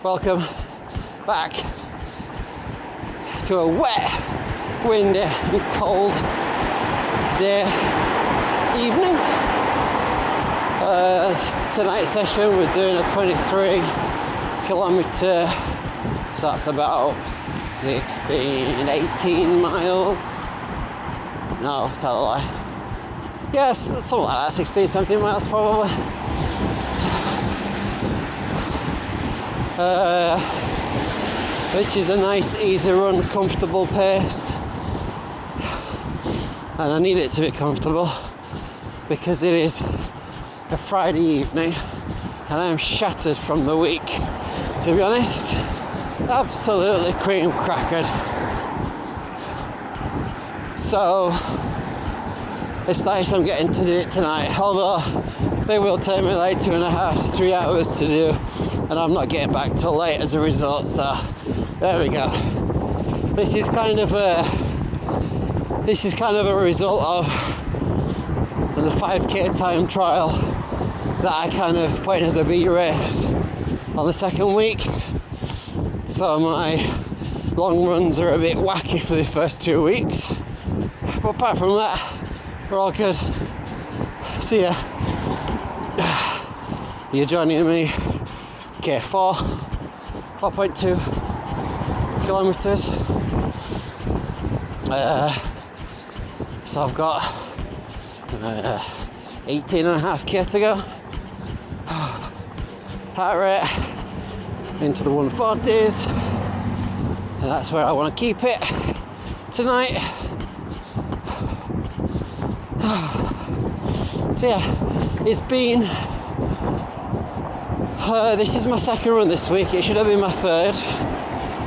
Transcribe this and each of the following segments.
Welcome back to a wet, windy and cold day, evening. Tonight's session we're doing a 23 kilometre, so that's about 18 miles. No, tell a lie. Yes, something like that, 16, 17 miles probably. Which is a nice, easy run, comfortable pace. And I need it to be comfortable because it is a Friday evening and I'm shattered from the week, to be honest. Absolutely cream crackered. So it's nice I'm getting to do it tonight, although they will take me like 2.5 to 3 hours to do, and I'm not getting back till late as a result. So there we go. This is kind of a result of the 5k time trial that I kind of put in as a B race on the second week. So my long runs are a bit wacky for the first 2 weeks, but apart from that, we're all good. So yeah, you're joining me. Okay, 4.2 kilometers. So I've got 18.5k to go. Heart rate into the 140s, and that's where I want to keep it tonight. So yeah, it's been this is my second run this week. It should have been my third,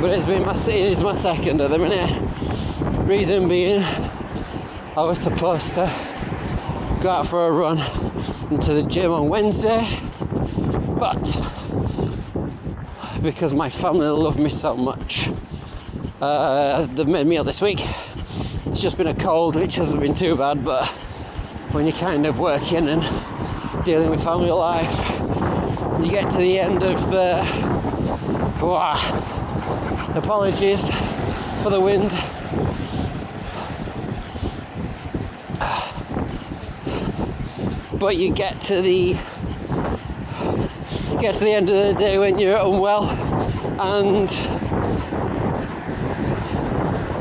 but it is my second at the minute. Reason being, I was supposed to go out for a run into the gym on Wednesday, but because my family love me so much, they've made me up this week. It's just been a cold, which hasn't been too bad, but when you're kind of working and dealing with family life, you get to the end of the apologies for the wind. But you get to the end of the day when you're unwell and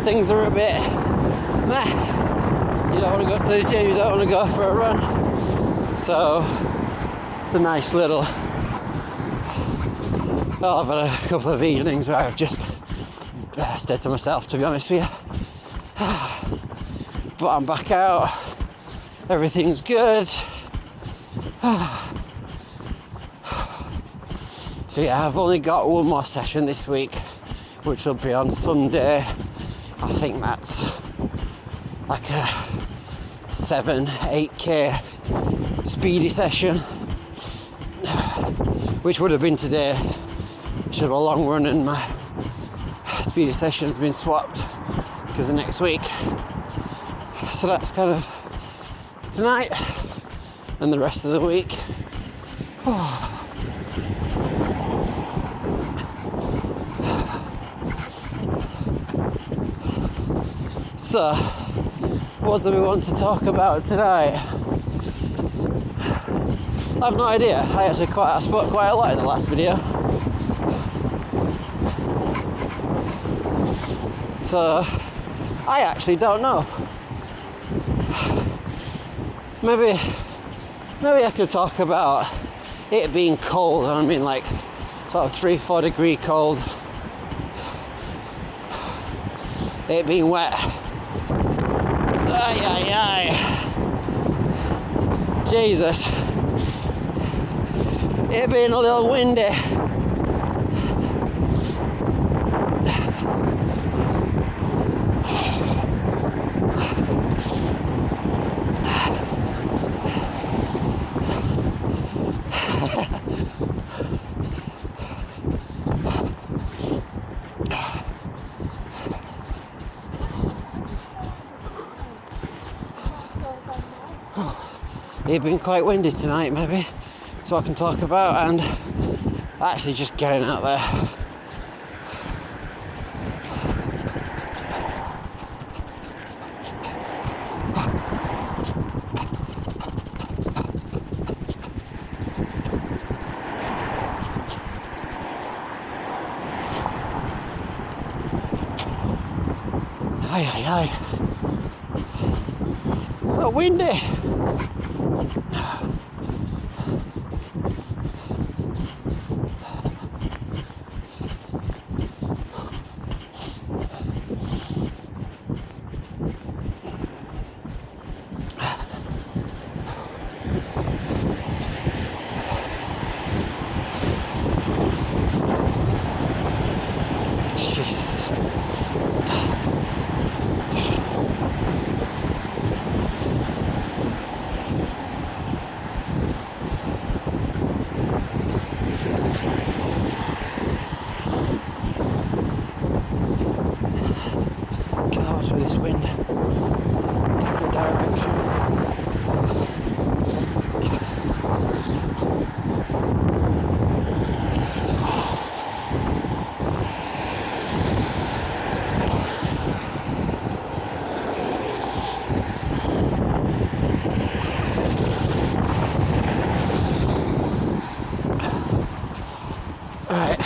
things are a bit meh. You don't want to go to the gym, you don't want to go for a run. So it's a nice little. Well, I've had a couple of evenings where I've just stayed to myself, to be honest with you. But I'm back out. Everything's good. So yeah, I've only got one more session this week, which will be on Sunday. I think that's like a 7-8k speedy session, which would have been today. Should have a long run, and my speedy session has been swapped because of next week. So that's kind of tonight and the rest of the week. So, what do we want to talk about tonight? I've no idea. I spoke quite a lot in the last video. So, I actually don't know. Maybe I could talk about it being cold. I mean, like sort of 3-4 degree cold. It being wet. Ay. Jesus. It being a little windy. It's been quite windy tonight, maybe, so I can talk about, and actually just getting out there. Aye, aye, aye. So windy. Jesus. Gosh, with this wind. Every direction. Right.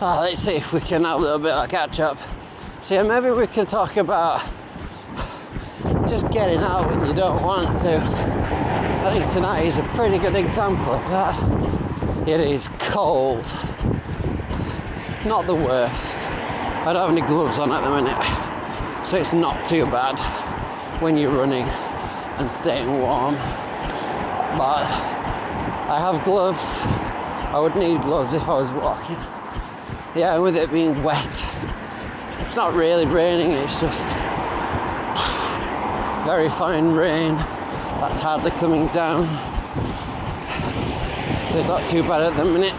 Let's see if we can have a little bit of a catch up. So yeah, maybe we can talk about just getting out when you don't want to. I think tonight is a pretty good example of that. It is cold. Not the worst. I don't have any gloves on at the minute, so it's not too bad when you're running and staying warm. But I have gloves. I would need gloves if I was walking. Yeah, with it being wet. It's not really raining, it's just very fine rain that's hardly coming down. So it's not too bad at the minute.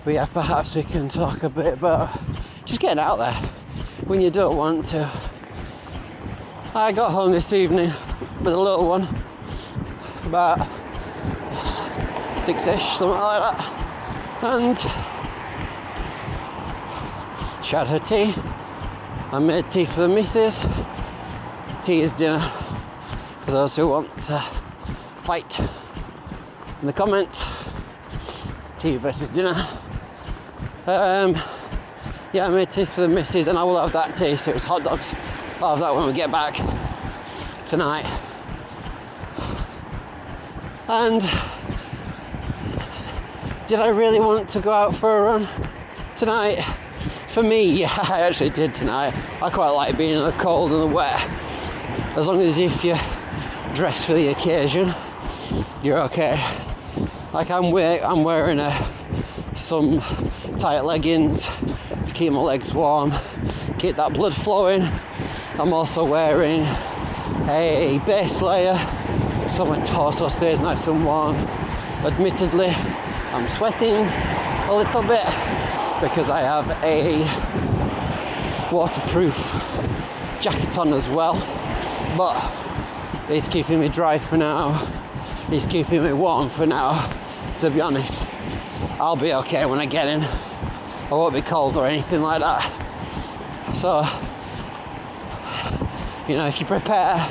But yeah, perhaps we can talk a bit about just getting out there when you don't want to. I got home this evening with a little one, about 6ish, something like that, and she had her tea. I made tea for the missus. Tea is dinner for those who want to fight in the comments. Tea versus dinner. Yeah, I made tea for the missus, and I will have that tea. So it was hot dogs. I'll have that when we get back tonight. And did I really want to go out for a run tonight? For me, yeah, I actually did tonight. I quite like being in the cold and the wet. As long as if you dress for the occasion, you're okay. Like I'm wearing some tight leggings to keep my legs warm, keep that blood flowing. I'm also wearing a base layer so my torso stays nice and warm. Admittedly, I'm sweating a little bit because I have a waterproof jacket on as well, but it's keeping me dry for now. It's keeping me warm for now. To be honest, I'll be okay when I get in. I won't be cold or anything like that. So, you know, if you prepare,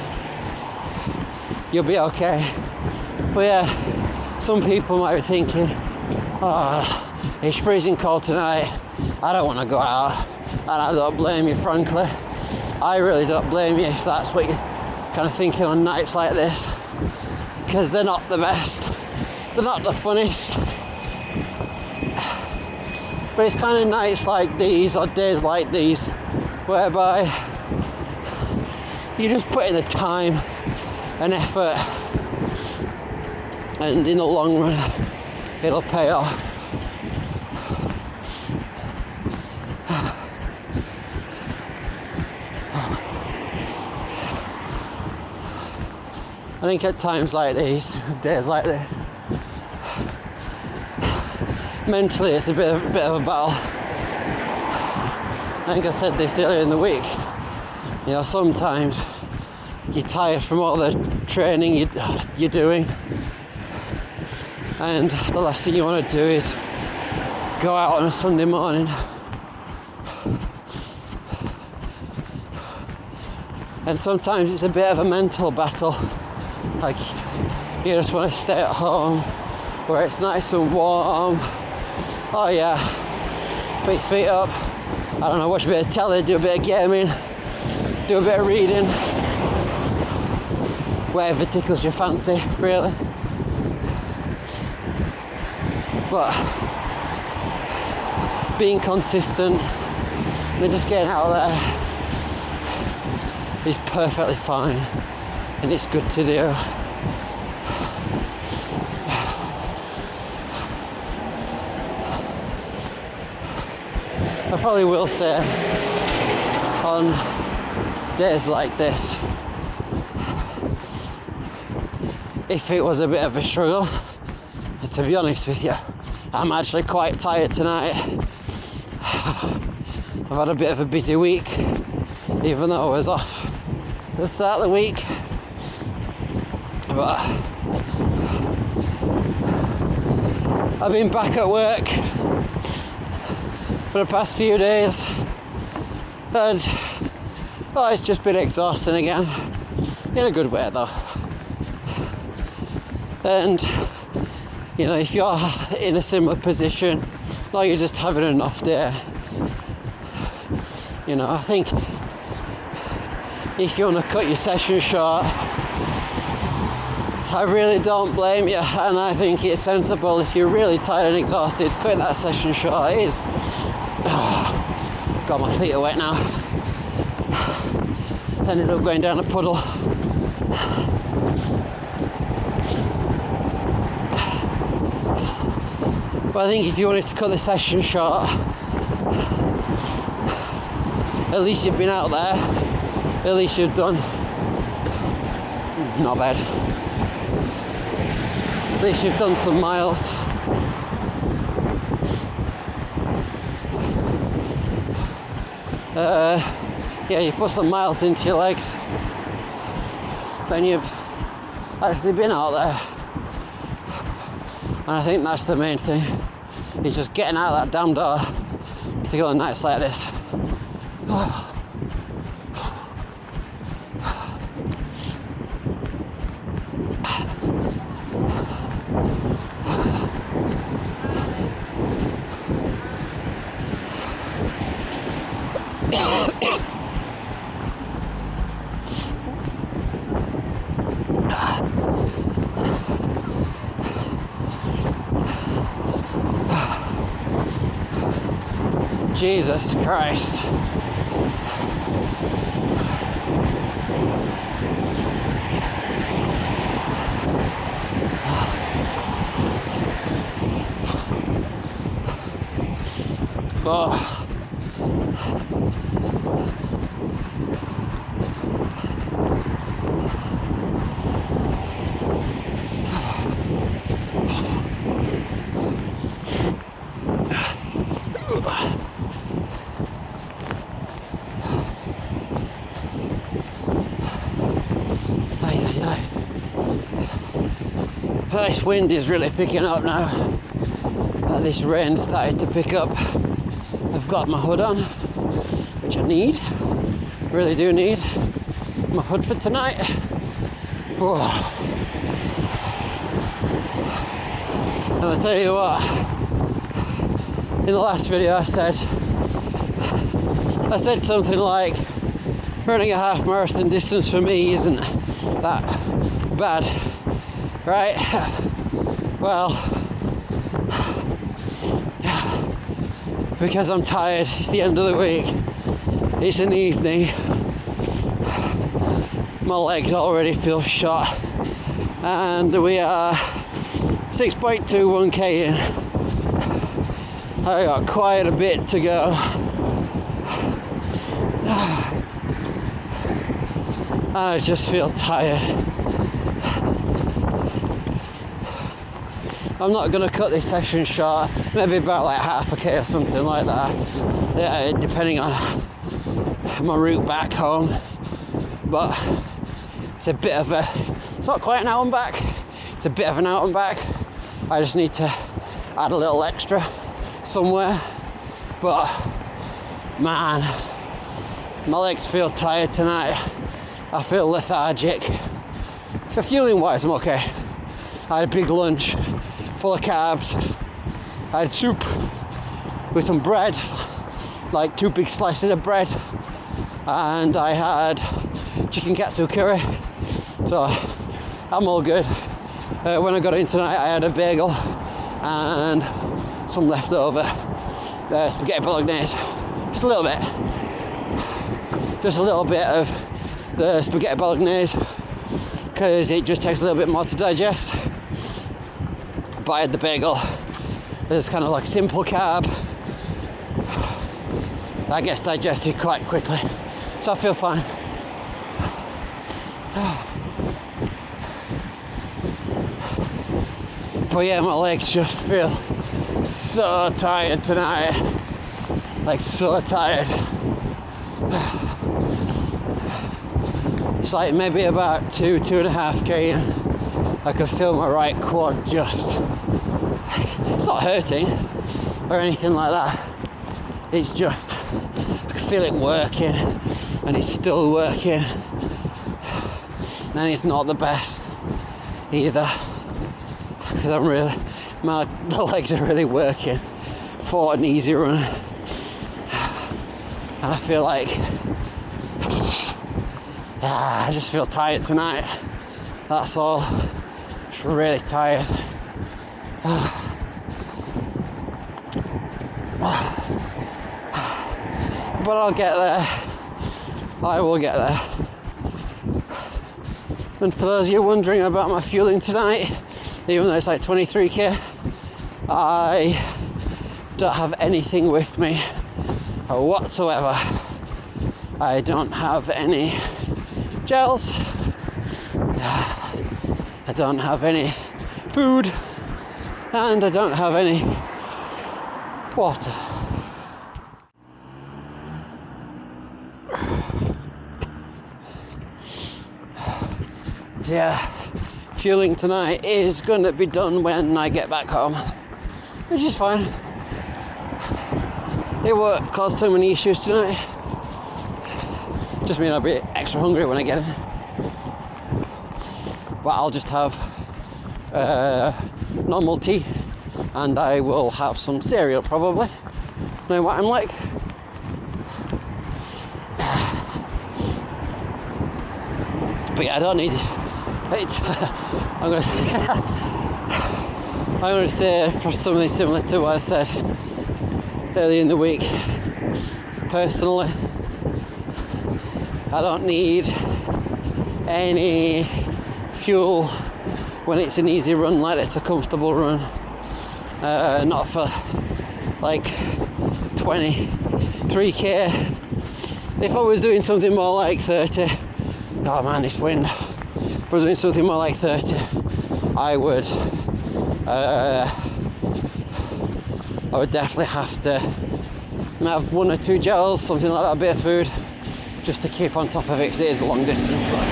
you'll be okay. But yeah, some people might be thinking, oh, it's freezing cold tonight, I don't want to go out. And I don't blame you, frankly. I really don't blame you if that's what you're kind of thinking on nights like this, because they're not the best, they're not the funnest. But it's kind of nights like these, or days like these, whereby you just put in the time and effort, and in the long run it'll pay off. I think at times like these, days like this, mentally it's a bit of a battle. I think I said this earlier in the week, You know, sometimes you're tired from all the training you're doing, and the last thing you want to do is go out on a Sunday morning and sometimes it's a bit of a mental battle. Like, you just want to stay at home where it's nice and warm. Oh yeah, put your feet up, I don't know, watch a bit of telly, do a bit of gaming, do a bit of reading, whatever tickles your fancy, really. But being consistent and just getting out there is perfectly fine, and it's good to do. I probably will say on days like this, if it was a bit of a struggle, and to be honest with you, I'm actually quite tired tonight. I've had a bit of a busy week, even though I was off at the start of the week. But I've been back at work for the past few days, and it's just been exhausting again, in a good way though. And you know, if you're in a similar position or you're just having an off day, you know, I think if you want to cut your session short, I really don't blame you, and I think it's sensible if you're really tired and exhausted, cutting that session short. It is. God, my feet are wet now. Ended up going down a puddle. But I think if you wanted to cut the session short, at least you've been out there, at least you've done, not bad, at least you've done some miles. Yeah, you put some miles into your legs when you've actually been out there, and I think that's the main thing, is just getting out of that damn door, particularly on nights like this. Jesus Christ. Oh. This wind is really picking up now. This rain started to pick up. I've got my hood on, which I need. Really do need my hood for tonight. Oh. And I tell you what, in the last video I said something like, running a half marathon distance for me isn't that bad, right? Well, because I'm tired, it's the end of the week, it's an evening, my legs already feel shot, and we are 6.21k in. I got quite a bit to go. And I just feel tired. I'm not going to cut this session short, maybe about like half a K or something like that. Yeah, depending on my route back home, but it's a bit of a, it's not quite an out and back, it's a bit of an out and back. I just need to add a little extra somewhere, but man, my legs feel tired tonight. I feel lethargic. For fueling wise, I'm okay. I had a big lunch full of carbs. I had soup with some bread, like 2 big slices of bread, and I had chicken katsu curry, so I'm all good. When I got in tonight, I had a bagel and some leftover spaghetti bolognese. Just a little bit of the spaghetti bolognese, because it just takes a little bit more to digest. But I had the bagel. It's kind of like simple carb that gets digested quite quickly, so I feel fine. But yeah, my legs just feel so tired tonight, like so tired. It's like maybe about 2.5 k in. I could feel my right quad just, it's not hurting or anything like that, it's just, I can feel it working, and it's still working, and it's not the best either, because I'm really, the legs are really working for an easy run, and I feel like, I just feel tired tonight, that's all. Just really tired. But I'll get there. I will get there. And for those of you wondering about my fueling tonight, even though it's like 23k, I don't have anything with me whatsoever. I don't have any gels. I don't have any food, and I don't have any water. So yeah, fueling tonight is going to be done when I get back home, which is fine. It won't cause too many issues tonight. Just mean I'll be extra hungry when I get in. But I'll just have normal tea, and I will have some cereal probably. Know what I'm like. But yeah, I don't need it. I'm gonna say something similar to what I said earlier in the week. Personally, I don't need any fuel when it's an easy run, like it's a comfortable run. Not for like 23k. If I was doing something more like 30, oh man, this wind. If I was doing something more like 30, I would definitely have to have 1 or 2 gels, something like that, a bit of food, just to keep on top of it, because it is a long distance. But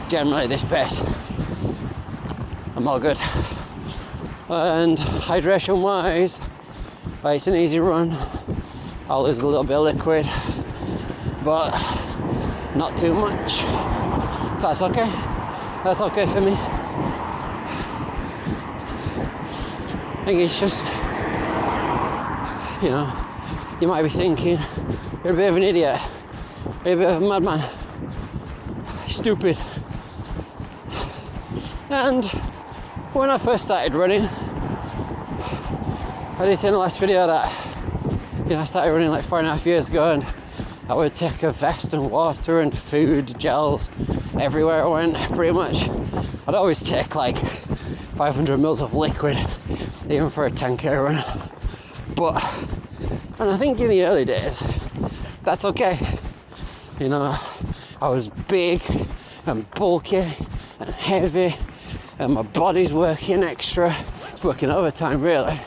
generally this bit, I'm all good. And hydration wise, it's an easy run. I'll lose a little bit of liquid, but not too much. That's okay. That's okay for me. I think it's just, you know, you might be thinking, you're a bit of an idiot, you're a bit of a madman, stupid. And when I first started running, I did say in the last video that, you know, I started running like 4.5 years ago, and I would take a vest and water and food, gels, everywhere I went, pretty much. I'd always take like 500 mils of liquid, even for a 10k run. But, and I think in the early days, that's okay. You know, I was big and bulky and heavy, and my body's working extra, it's working overtime really,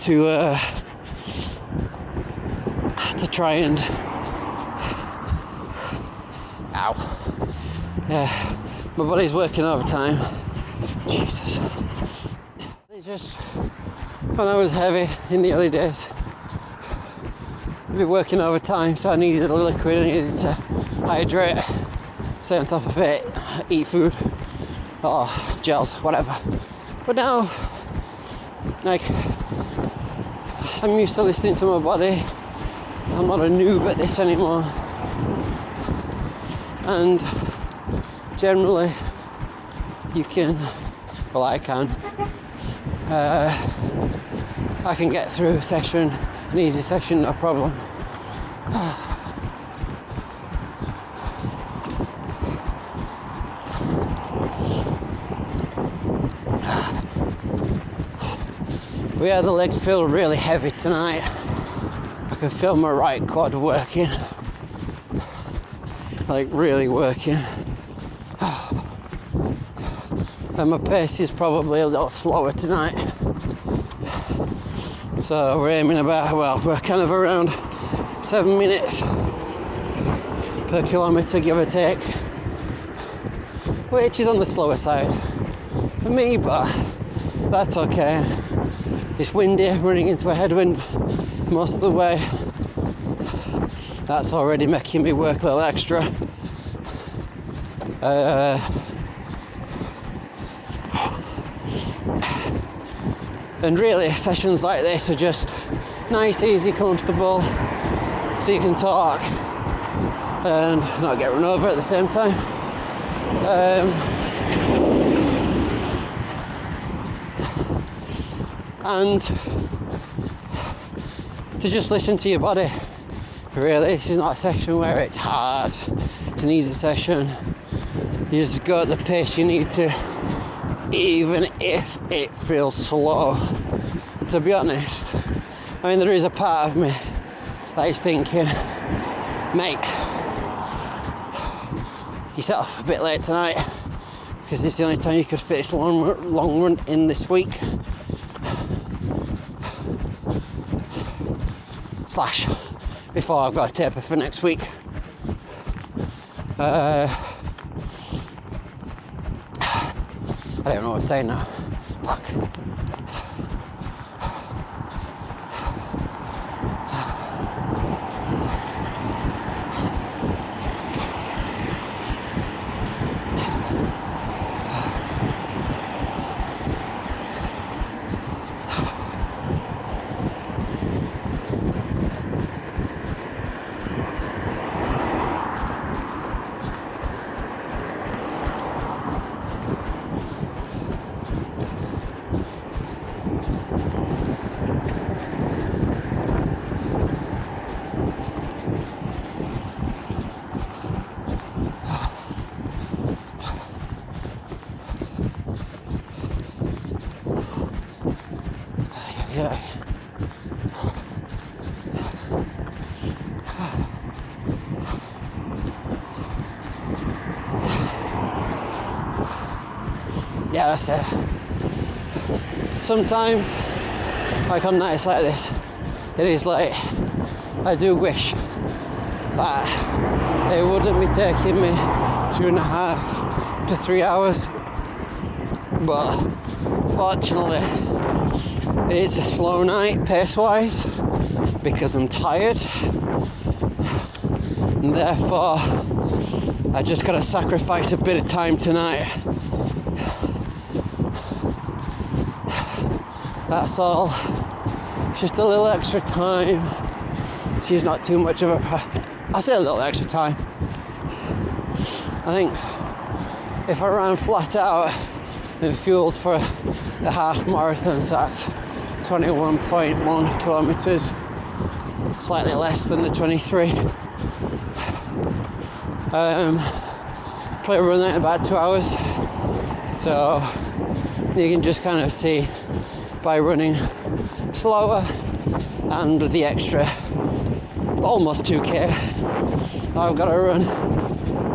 to try and Ow. Yeah, my body's working overtime. Jesus. It's just, when I was heavy in the early days, I'd be working overtime, so I needed a liquid, I needed to hydrate, stay on top of it, eat food, or gels, whatever. But now, like, I'm used to listening to my body. I'm not a noob at this anymore. And generally, you can, well, I can get through a session, an easy session, no problem. But yeah, the legs feel really heavy tonight. I can feel my right quad working, like really working. And my pace is probably a little slower tonight. So we're aiming about, well, we're kind of around 7 minutes per kilometre, give or take, which is on the slower side for me, but that's okay. It's windy, running into a headwind most of the way. That's already making me work a little extra. And really, sessions like this are just nice, easy, comfortable, so you can talk and not get run over at the same time. And to just listen to your body. Really, this is not a session where it's hard. It's an easy session. You just go at the pace you need to, even if it feels slow. And to be honest, I mean, there is a part of me that is thinking, mate, you set off a bit late tonight because it's the only time you could fit this long run in this week. Slash, before I've got a taper for next week. I don't know what I'm saying now. Fuck. Yeah, that's it. Sometimes, like on nights like this, it is like, I do wish that it wouldn't be taking me 2.5 to 3 hours, but fortunately it is a slow night pace-wise because I'm tired, and therefore I just gotta sacrifice a bit of time tonight. That's all. It's just a little extra time. She's not too much of a... I'll say a little extra time. I think if I ran flat out and fueled for the half marathon, so that's 21.1 kilometres, slightly less than the 23. Probably run that in about 2 hours. So you can just kind of see by running slower and the extra almost 2k I've got to run,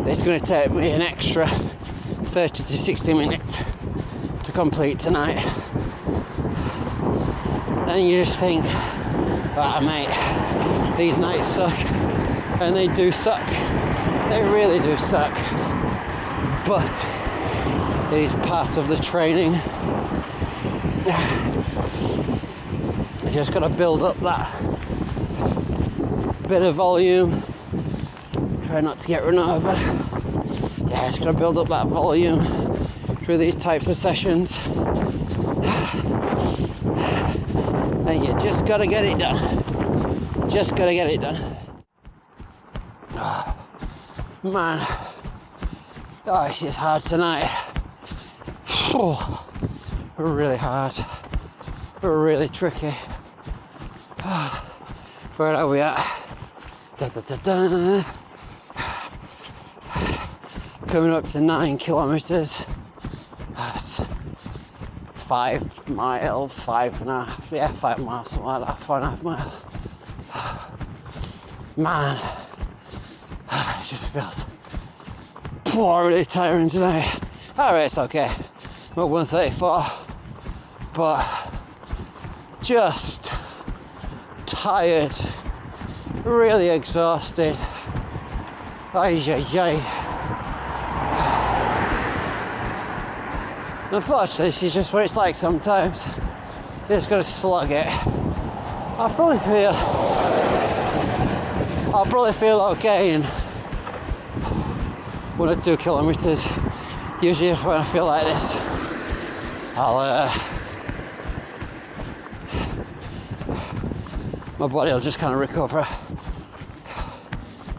it's going to take me an extra 30 to 60 minutes to complete tonight. And you just think, mate, these nights suck, and they do suck, they really do suck, but it is part of the training. I just got to build up that bit of volume, try not to get run over. Yeah, just got to build up that volume through these types of sessions, and you just got to get it done. Just got to get it done. Oh, man, oh, it's just hard tonight. Oh, really hard, really tricky. Oh, where are we at? Da, da, da, da. Coming up to 9 kilometers. That's 5 miles, 5.5, yeah, 5 miles, something like that, 4.5 miles. Man, it just feels really tiring tonight. Alright, it's okay. I'm at 134, but just tired, really exhausted. Ay, ay, ay. Unfortunately, this is just what it's like sometimes. You just gotta slug it. I'll probably feel okay in 1 or 2 kilometers. Usually when I feel like this, my body will just kind of recover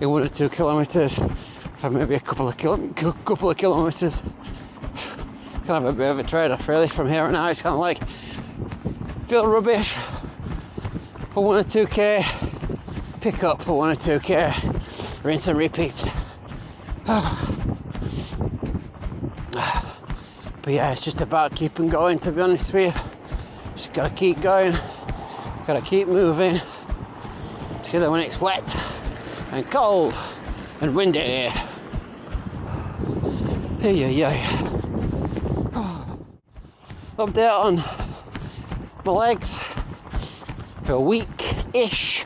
in 1 or 2 kilometers for maybe a couple of kilometers. Kind of a bit of a trade-off really. From here on out, it's kind of like feel rubbish for 1 or 2k, pick up for 1 or 2k, rinse and repeat. But yeah, it's just about keeping going, to be honest with you. Just gotta keep going, gotta keep moving, together when it's wet and cold and windy. Hey. Update on my legs for a week-ish.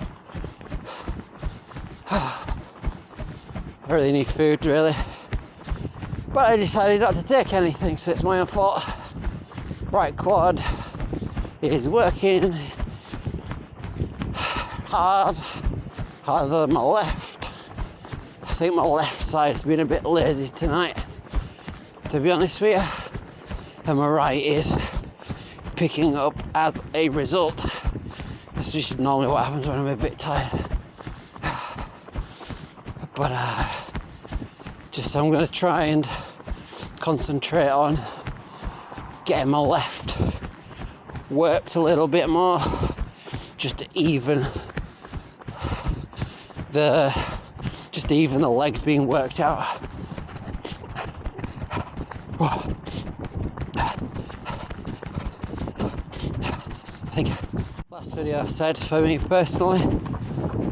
I really need food, really. But I decided not to take anything, so it's my own fault. Right quad is working harder than my left. I think my left side's been a bit lazy tonight, to be honest with you. And my right is picking up as a result. This is normally what happens when I'm a bit tired. But I'm going to try and concentrate on getting my left worked a little bit more, just to even the legs being worked out. I think last video I said, for me personally,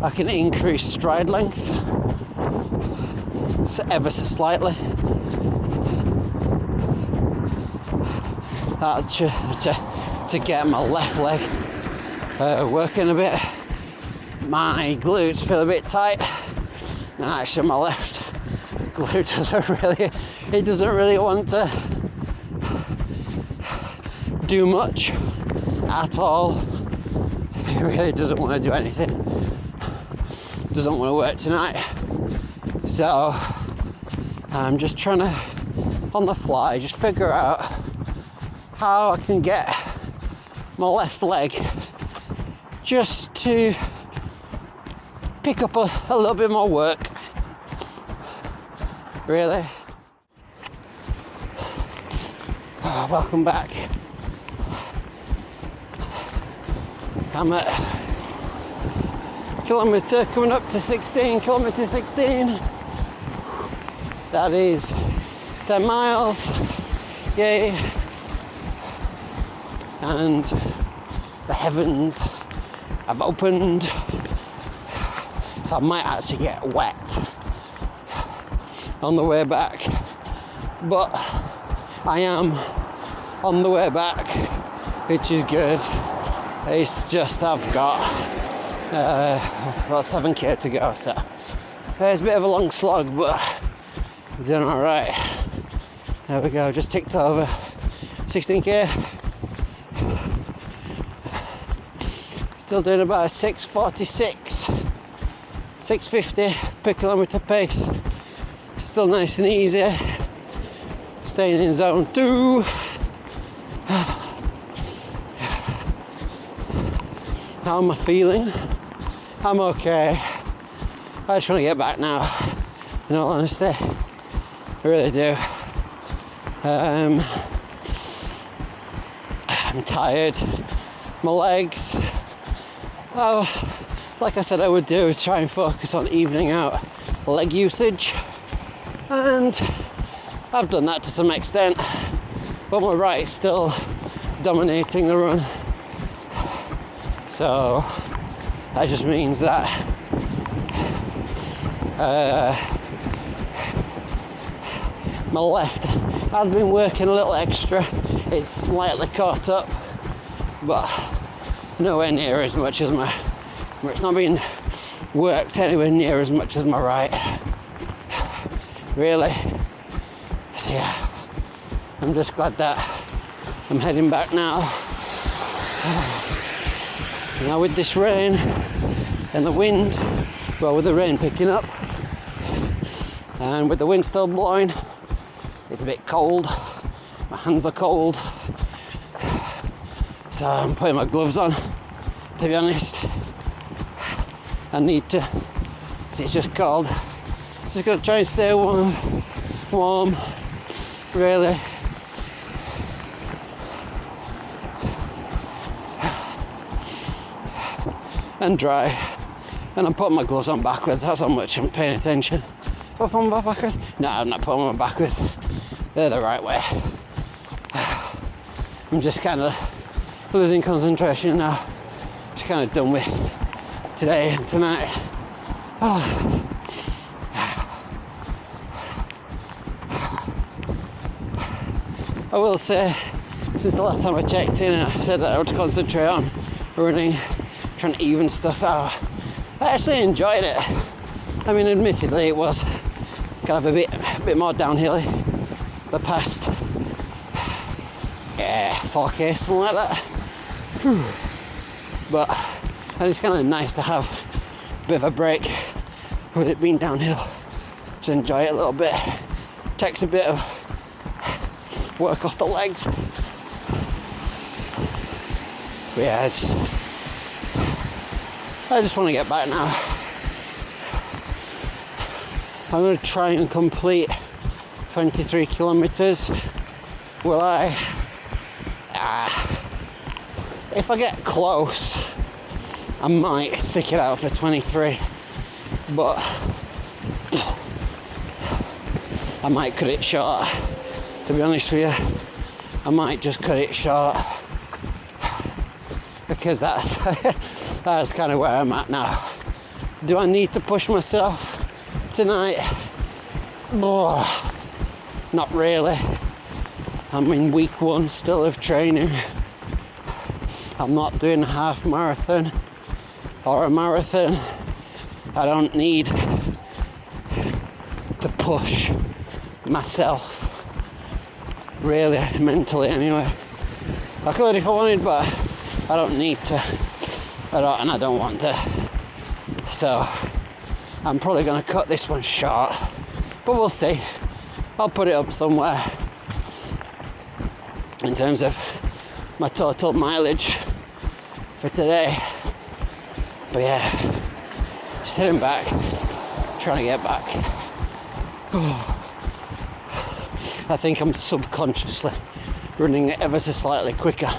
I can increase stride length ever so slightly. To get my left leg working a bit. My glutes feel a bit tight, and actually my left glute doesn't really want to do much at all. It really doesn't want to do anything. Doesn't want to work tonight. So I'm just trying to, on the fly, just figure out how I can get my left leg just to pick up a little bit more work. Really. Oh, welcome back. I'm at coming up to 16, kilometer 16. That is 10 miles. Yay. And the heavens have opened, so I might actually get wet on the way back, but I am on the way back, which is good. It's just I've got about 7k to go, so it's a bit of a long slog, but Doing alright. There we go, just ticked over 16k. Still doing about a 6:46, 6:50 per kilometre pace. Still nice and easy. Staying in zone 2. How am I feeling? I'm okay. I just want to get back now, in all honesty. I really do. I'm tired. My legs. Oh, like I said I would do, is try and focus on evening out leg usage. And I've done that to some extent. But my right is still dominating the run. So that just means that my left has been working a little extra. It's slightly caught up, but nowhere near as much as my. It's not being worked anywhere near as much as my right. Really. So yeah, I'm just glad that I'm heading back now. Now with this rain and the wind, well, with the rain picking up and with the wind still blowing, it's a bit cold. My hands are cold, so I'm putting my gloves on. To be honest, I need to. It's just cold. Just gonna try and stay warm, really. And dry. And I'm putting my gloves on backwards. That's how much I'm paying attention. If I put them backwards? No, I'm not putting them backwards. They're the right way. I'm just kind of losing concentration now. Just kind of done with today and tonight. I will say, since the last time I checked in and I said that I would concentrate on running, trying to even stuff out, I actually enjoyed it. I mean, admittedly, it was kind of a bit more downhill the past 4k, something like that. Whew. But it's kind of nice to have a bit of a break with it being downhill, to enjoy it a little bit. Takes a bit of work off the legs. But yeah, I just want to get back now. I'm going to try and complete 23 kilometers. Will I? If I get close, I might stick it out for 23. But I might cut it short. To be honest with you, I might just cut it short. Because that's kind of where I'm at now. Do I need to push myself tonight? Oh, not really. I'm in week 1 still of training. I'm not doing a half marathon or a marathon. I don't need to push myself, really, mentally anyway. I could if I wanted, but I don't need to. I don't want to. So I'm probably going to cut this one short, but we'll see. I'll put it up somewhere in terms of my total mileage for today. But yeah, just heading back, trying to get back. I think I'm subconsciously running it ever so slightly quicker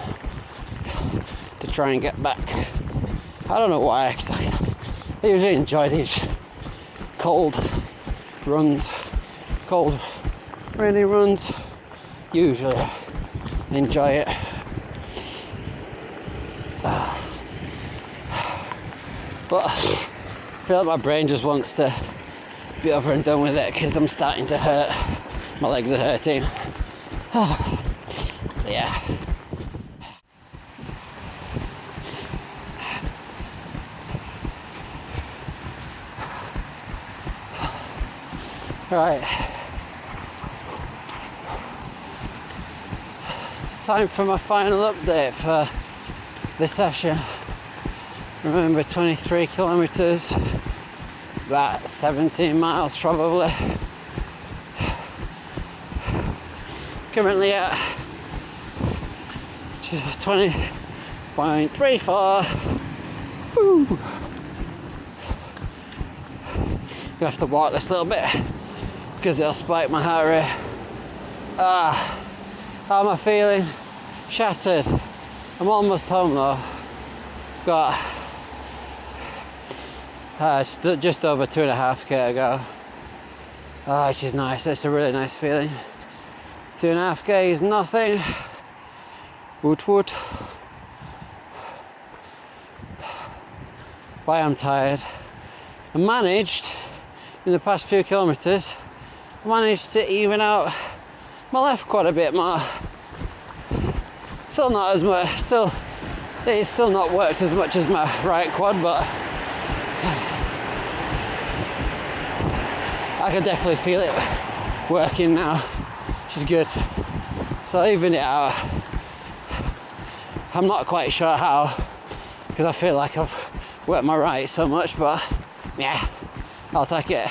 to try and get back. I don't know why, 'cause I usually enjoy these cold runs, cold rainy runs. Usually enjoy it. But I feel like my brain just wants to be over and done with it because I'm starting to hurt. My legs are hurting. So yeah. Right. time for my final update for this session. Remember, 23 kilometers, about 17 miles probably. Currently at 20.34. Woo. Gonna have to walk this a little bit because it'll spike my heart rate. How am I feeling? Shattered. I'm almost home though. Got just over 2.5k to go. Which is nice. It's a really nice feeling. 2.5k is nothing. Woot woot. But I'm tired. I managed, in the past few kilometres, to even out my left quad a bit more. Still not as much, it's still not worked as much as my right quad, but I can definitely feel it working now, which is good. So even it out. I'm not quite sure how, because I feel like I've worked my right so much, but yeah, I'll take it.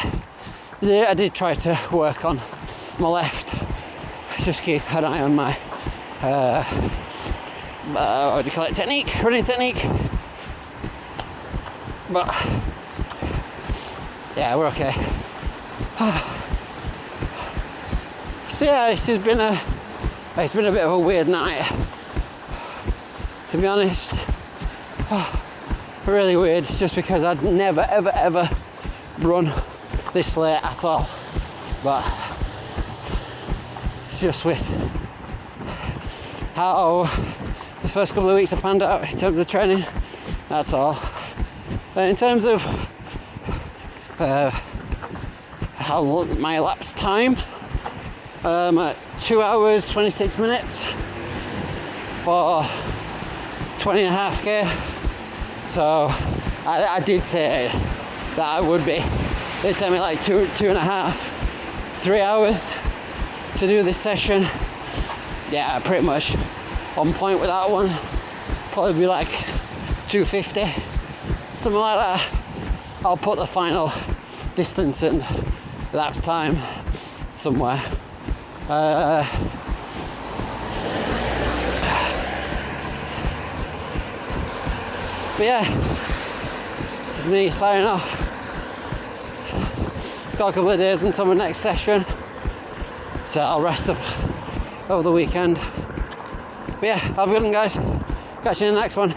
Yeah, I did try to work on my left, just keep an eye on my what do you call it, running technique, but yeah, we're okay. So yeah, it's been a bit of a weird night, to be honest. Really weird. It's just because I'd never ever run this late at all, but it's just with how the first couple of weeks have panned out in terms of training, that's all. In terms of how long my elapsed time, at 2 hours 26 minutes for 20.5k. So I did say that I would be. It'd take me like 2.5, 3 hours to do this session. Yeah, pretty much on point with that one. Probably be like 250, something like that. I'll put the final distance and elapsed time somewhere. But yeah, this is me signing off. Got a couple of days until my next session, so I'll rest up over the weekend. But yeah, have a good one, guys. Catch you in the next one.